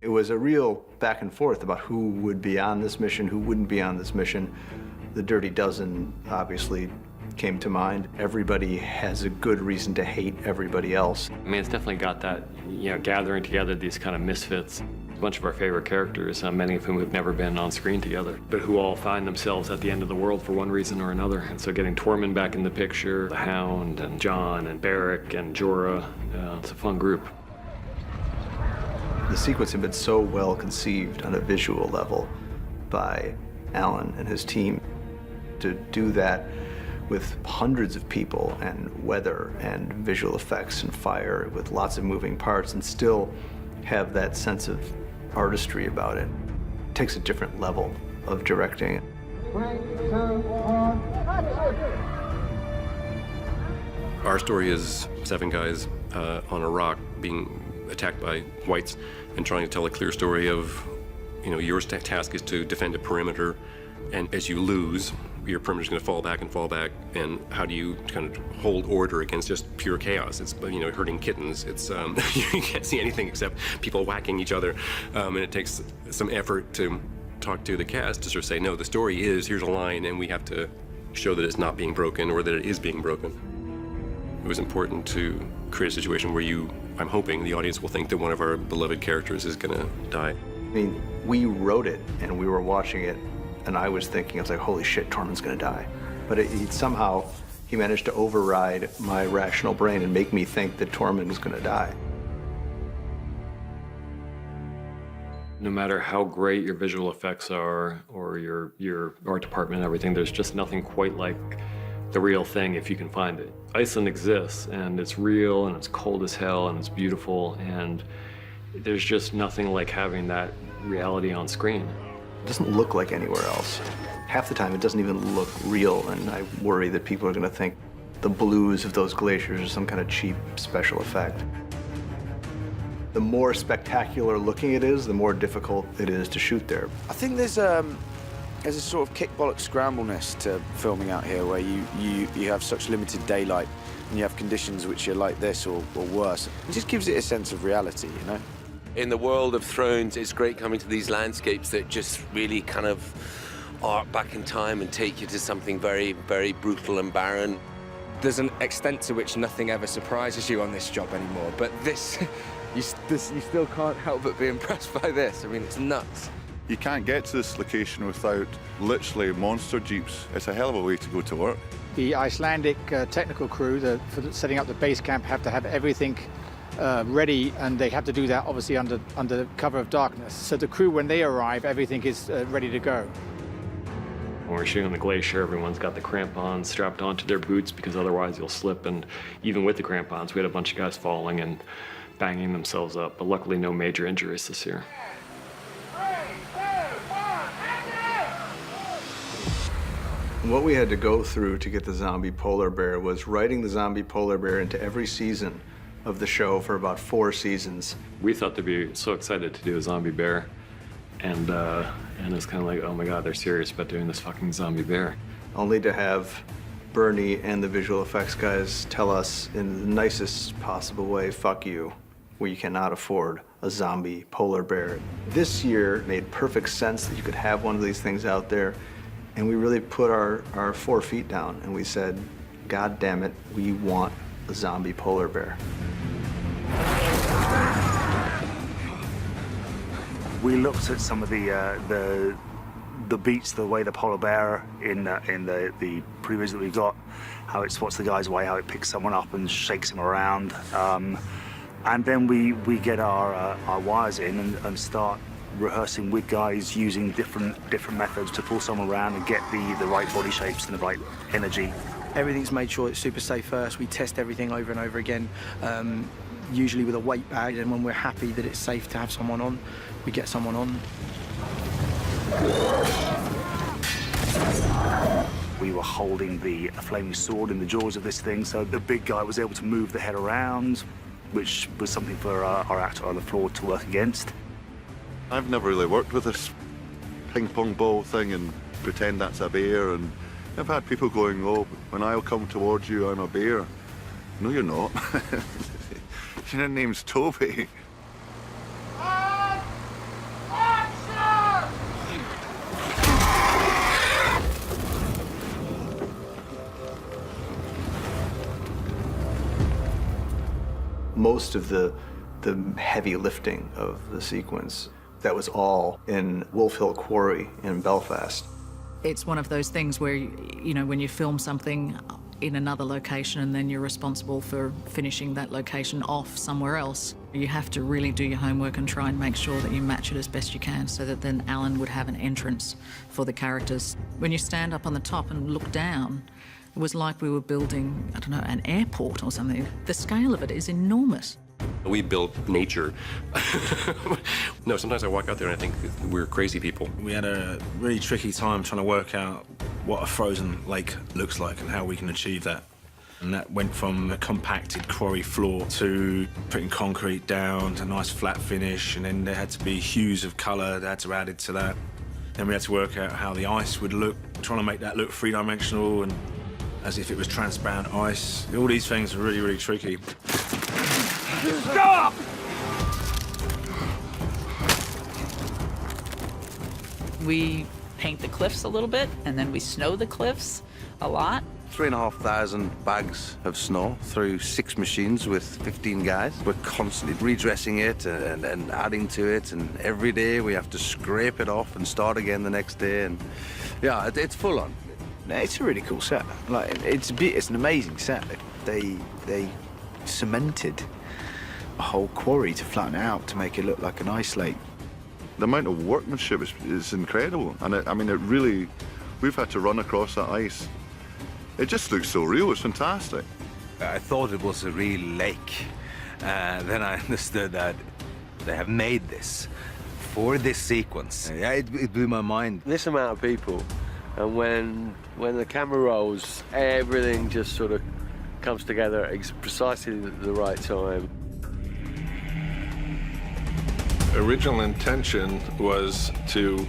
It was a real back and forth about who would be on this mission, who wouldn't be on this mission. The Dirty Dozen obviously came to mind. Everybody has a good reason to hate everybody else. I mean, it's definitely got that, gathering together these kind of misfits. A bunch of our favorite characters, many of whom have never been on screen together, but who all find themselves at the end of the world for one reason or another. And so getting Tormund back in the picture, the Hound and Jon and Beric and Jorah, it's a fun group. The sequence had been so well conceived on a visual level by Alan and his team. To do that with hundreds of people and weather and visual effects and fire with lots of moving parts and still have that sense of artistry about it. It takes a different level of directing. 3, 2, 1. Our story is 7 guys on a rock being attacked by whites and trying to tell a clear story of, your task is to defend a perimeter, and as you lose, your perimeter's going to fall back, and how do you kind of hold order against just pure chaos? It's, hurting kittens. It's, you can't see anything except people whacking each other, and it takes some effort to talk to the cast to sort of say, no, the story is, here's a line, and we have to show that it's not being broken or that it is being broken. It was important to create a situation where I'm hoping the audience will think that one of our beloved characters is going to die. I mean, we wrote it and we were watching it, and I was like, holy shit, Tormund's gonna die. But somehow, he managed to override my rational brain and make me think that Tormund was gonna die. No matter how great your visual effects are or your art department and everything, there's just nothing quite like the real thing if you can find it. Iceland exists, and it's real, and it's cold as hell, and it's beautiful, and there's just nothing like having that reality on screen. It doesn't look like anywhere else. Half the time, it doesn't even look real, and I worry that people are gonna think the blues of those glaciers are some kind of cheap special effect. The more spectacular looking it is, the more difficult it is to shoot there. I think there's a sort of kick-bollock scrambleness to filming out here, where you have such limited daylight, and you have conditions which are like this or worse. It just gives it a sense of reality, In the world of Thrones, it's great coming to these landscapes that just really kind of arc back in time and take you to something very, very brutal and barren. There's an extent to which nothing ever surprises you on this job anymore, but this, you still can't help but be impressed by this. I mean, it's nuts. You can't get to this location without literally monster jeeps. It's a hell of a way to go to work. The Icelandic technical crew for setting up the base camp have to have everything ready, and they have to do that obviously under cover of darkness. So the crew, when they arrive, everything is ready to go. When we're shooting on the glacier, everyone's got the crampons strapped onto their boots because otherwise you'll slip, and even with the crampons, we had a bunch of guys falling and banging themselves up, but luckily no major injuries this year. What we had to go through to get the zombie polar bear was writing the zombie polar bear into every season of the show for about 4 seasons. We thought they'd be so excited to do a zombie bear, and it's kind of like, oh my God, they're serious about doing this fucking zombie bear. Only to have Bernie and the visual effects guys tell us in the nicest possible way, fuck you, we cannot afford a zombie polar bear. This year made perfect sense that you could have one of these things out there, and we really put our 4 feet down and we said, God damn it, we want a zombie polar bear. We looked at some of the beats, the way the polar bear in the previews that we got, how it spots the guy's way, how it picks someone up and shakes him around, and then we get our wires in and start rehearsing with guys using different methods to pull someone around and get the right body shapes and the right energy. Everything's made sure it's super safe first. We test everything over and over again, usually with a weight bag, and when we're happy that it's safe to have someone on, we get someone on. We were holding the flaming sword in the jaws of this thing, so the big guy was able to move the head around, which was something for our actor on the floor to work against. I've never really worked with this ping pong ball thing and pretend that's a bear, and I've had people going, oh, when I'll come towards you, I'm a bear. No, you're not. Your name's Toby. most of the heavy lifting of the sequence, that was all in Wolf Hill Quarry in Belfast. It's one of those things where, you know, when you film something in another location and then you're responsible for finishing that location off somewhere else, you have to really do your homework and try and make sure that you match it as best you can so that then Alan would have an entrance for the characters. When you stand up on the top and look down, it was like we were building, I don't know, an airport or something. The scale of it is enormous. We built nature. No, sometimes I walk out there and I think we're crazy people. We had a really tricky time trying to work out what a frozen lake looks like and how we can achieve that. And that went from a compacted quarry floor to putting concrete down to a nice flat finish, and then there had to be hues of colour that had to be added to that. Then we had to work out how the ice would look, trying to make that look three-dimensional and as if it was transparent ice. All these things were really, really tricky. Stop! We paint the cliffs a little bit, and then we snow the cliffs a lot. 3,500 bags of snow through 6 machines with 15 guys. We're constantly redressing it and adding to it, and every day we have to scrape it off and start again the next day. And yeah, it's full on. It's a really cool set. Like, it's an amazing set. They cemented a whole quarry to flatten it out to make it look like an ice lake. The amount of workmanship is incredible, and I mean, it really, we've had to run across that ice. It just looks so real. It's fantastic. I thought it was a real lake. Then I understood that they have made this for this sequence. Yeah, it blew my mind. This amount of people, and when the camera rolls, everything just sort of comes together at precisely the right time. Original intention was to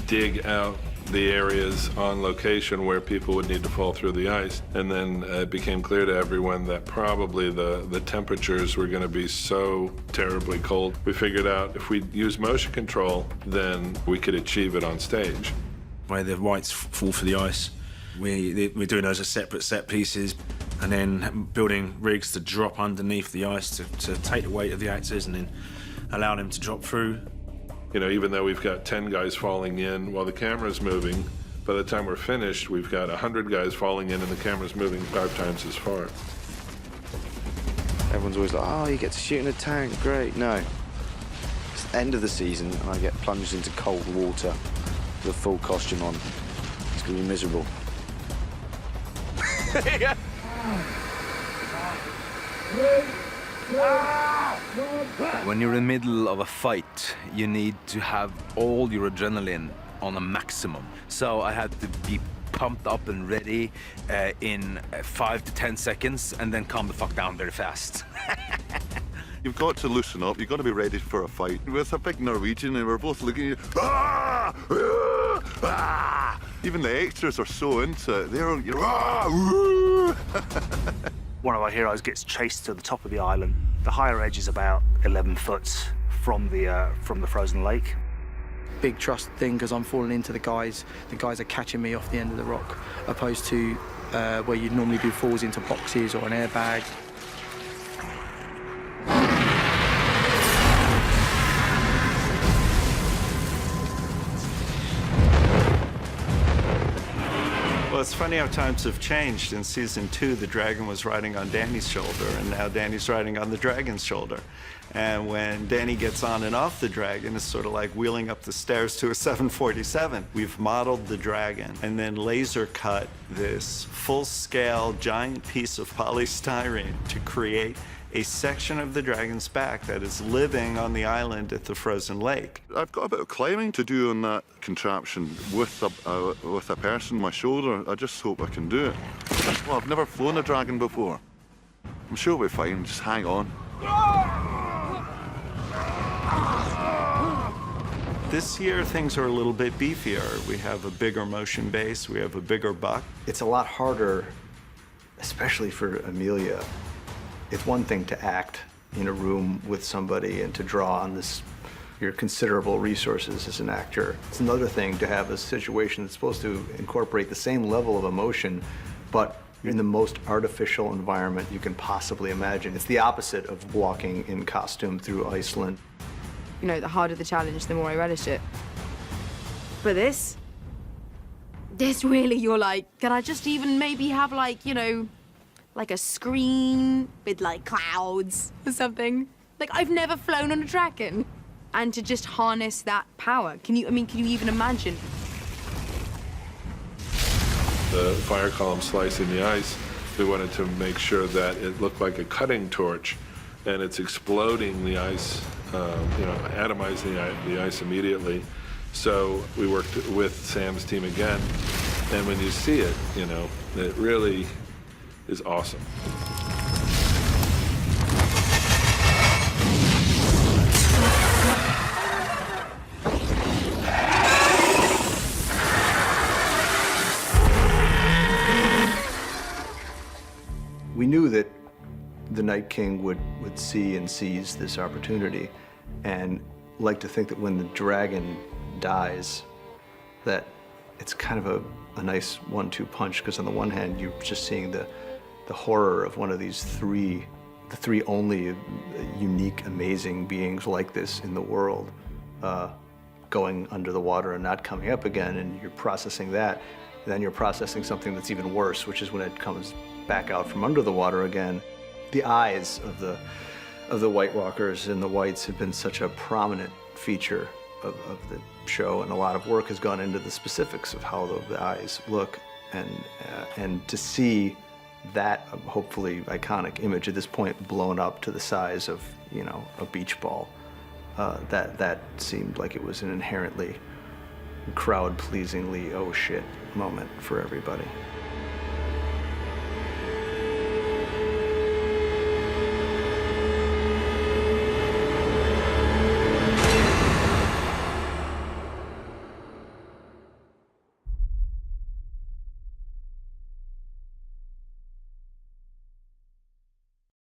dig out the areas on location where people would need to fall through the ice, and then it became clear to everyone that probably the temperatures were going to be so terribly cold. We figured out if we use motion control, then we could achieve it on stage. Where the whites fall for the ice, we're doing those as separate set pieces, and then building rigs to drop underneath the ice to take the weight of the actors and then allow them to drop through. You know, even though we've got 10 guys falling in while the camera's moving, by the time we're finished, we've got 100 guys falling in and the camera's moving 5 times as far. Everyone's always like, oh, you get to shoot in a tank, great. No. It's the end of the season, I get plunged into cold water with a full costume on. It's gonna be miserable. When you're in the middle of a fight, you need to have all your adrenaline on a maximum. So I had to be pumped up and ready in 5 to 10 seconds and then calm the fuck down very fast. You've got to loosen up. You've got to be ready for a fight. With a big Norwegian, and we're both looking at you. Ah! Ah! Ah! Even the extras are so into it. They're you know, ah! One of our heroes gets chased to the top of the island. The higher edge is about 11 foot from the frozen lake. Big trust thing because I'm falling into the guys. The guys are catching me off the end of the rock, opposed to where you'd normally do falls into boxes or an airbag. Well, it's funny how times have changed. In season 2, the dragon was riding on Danny's shoulder, and now Danny's riding on the dragon's shoulder. And when Danny gets on and off the dragon, it's sort of like wheeling up the stairs to a 747. We've modeled the dragon and then laser cut this full-scale giant piece of polystyrene to create a section of the dragon's back that is living on the island at the frozen lake. I've got a bit of climbing to do on that contraption with a person on my shoulder. I just hope I can do it. Well, I've never flown a dragon before. I'm sure we'll be fine. Just hang on. This year, things are a little bit beefier. We have a bigger motion base. We have a bigger buck. It's a lot harder, especially for Amelia. It's one thing to act in a room with somebody and to draw on your considerable resources as an actor. It's another thing to have a situation that's supposed to incorporate the same level of emotion, but You're in the most artificial environment you can possibly imagine. It's the opposite of walking in costume through Iceland. You know, the harder the challenge, the more I relish it. But this really, you're like, can I just even maybe have like, you know, like a screen with like clouds or something? Like, I've never flown on a dragon. And to just harness that power, can you even imagine? The fire column slicing the ice, we wanted to make sure that it looked like a cutting torch, and it's exploding the ice, atomizing the ice immediately. So we worked with Sam's team again, and when you see it, it really is awesome. We knew that the Night King would see and seize this opportunity, and like to think that when the dragon dies, that it's kind of a nice 1-2 punch, because on the one hand, you're just seeing the horror of one of these the three only unique, amazing beings like this in the world, going under the water and not coming up again, and you're processing that. Then you're processing something that's even worse, which is when it comes back out from under the water again. The eyes of the White Walkers and the Whites have been such a prominent feature of the show, and a lot of work has gone into the specifics of how the eyes look, and to see that hopefully iconic image at this point blown up to the size of a beach ball, that seemed like it was an inherently crowd-pleasingly oh shit moment for everybody.